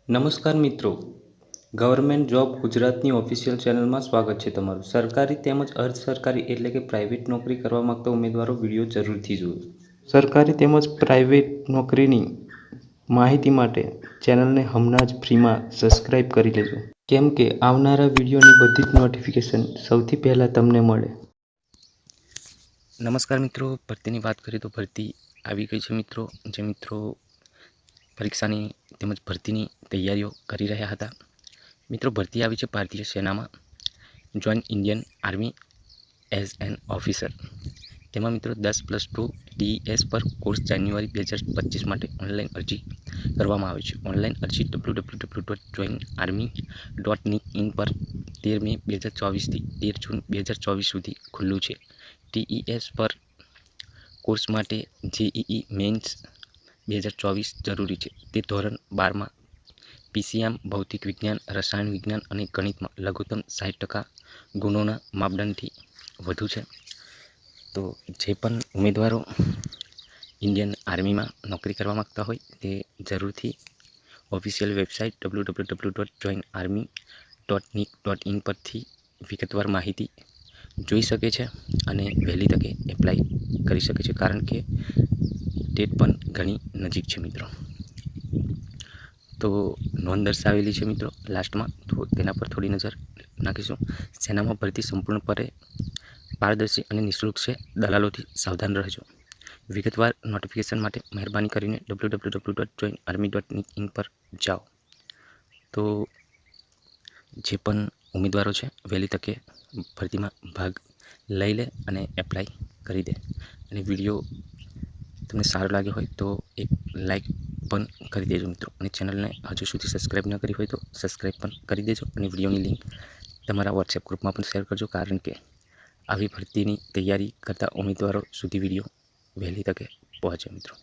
નમસ્કાર મિત્રો, government job ગુજરાતની ઓફિશિયલ ચેનલમાં સ્વાગત છે તમારું। સરકારી તેમજ અર્ધ સરકારી એટલે કે પ્રાઇવેટ નોકરી કરવા માંગતા ઉમેદવારો વિડીયો જરૂરથી જુઓ। સરકારી તેમજ પ્રાઇવેટ નોકરીની માહિતી માટે ચેનલને હમણાં જ ફ્રીમાં સબસ્ક્રાઇબ કરી લેજો, કેમ કે આવનારા વિડીયોની બધી જ નોટિફિકેશન સૌથી પહેલાં તમને મળે। નમસ્કાર મિત્રો, ભરતીની વાત કરીએ તો ભરતી આવી ગઈ છે મિત્રો। જે મિત્રો પરીક્ષાની તેમજ ભરતીની તૈયારીઓ કરી રહ્યા હતા, મિત્રો ભરતી આવી છે ભારતીય સેનામાં, join Indian army as an officer. તેમાં મિત્રો 10+2 DES પર કોર્સ જાન્યુઆરી 2025 માટે ઓનલાઈન અરજી કરવામાં આવે છે। ઓનલાઈન અરજી www.joinarmy.in પર 13 મે 2024 થી 13 જૂન 2024 સુધી ખુલ્લું છે। TES પર કોર્સ માટે JEE મેન્સ 2024 જરૂરી છે। તે ધોરણ 12માં PCM, ભૌતિક વિજ્ઞાન, રસાયણ વિજ્ઞાન અને ગણિતમાં લઘુત્તમ 60% ગુણોના માપદંડથી વધુ છે। તો જે પણ ઉમેદવારો ઇન્ડિયન આર્મીમાં નોકરી કરવા માગતા હોય તે જરૂરથી ઓફિશિયલ વેબસાઇટ www.joinarmy.nic.in પરથી વિગતવાર માહિતી જોઈ શકે છે અને વહેલી તકે એપ્લાય કરી શકે છે, કારણ કે ડેટ પણ ઘણી નજીક છે મિત્રો। તો નોંધ દર્શાવેલી છે મિત્રો લાસ્ટમાં, તો તેના પર થોડી નજર નાખીશું। સેનામાં ભરતી સંપૂર્ણપણે પારદર્શી અને નિઃશુલ્ક છે, દલાલોથી સાવધાન રહેજો। વિગતવાર નોટિફિકેશન માટે મહેરબાની કરીને www.joinarmy.in પર જાઓ। તો જે પણ ઉમેદવારો છે વહેલી તકે ભરતીમાં ભાગ લઈ લે અને એપ્લાય કરી દે। અને વિડીયો તમને સારો લાગ્યો હોય તો એક લાઈક પણ કરી દેજો મિત્રો, અને ચેનલને હજુ સુધી સબસ્ક્રાઈબ ન કરી હોય તો સબસ્ક્રાઈબ પણ કરી દેજો, અને વિડીયોની લિંક તમારા વોટ્સએપ ગ્રુપમાં પણ શેર કરજો, કારણ કે આવી ભરતીની તૈયારી કરતા ઉમેદવારો સુધી વિડીયો વહેલી તકે પહોંચે મિત્રો।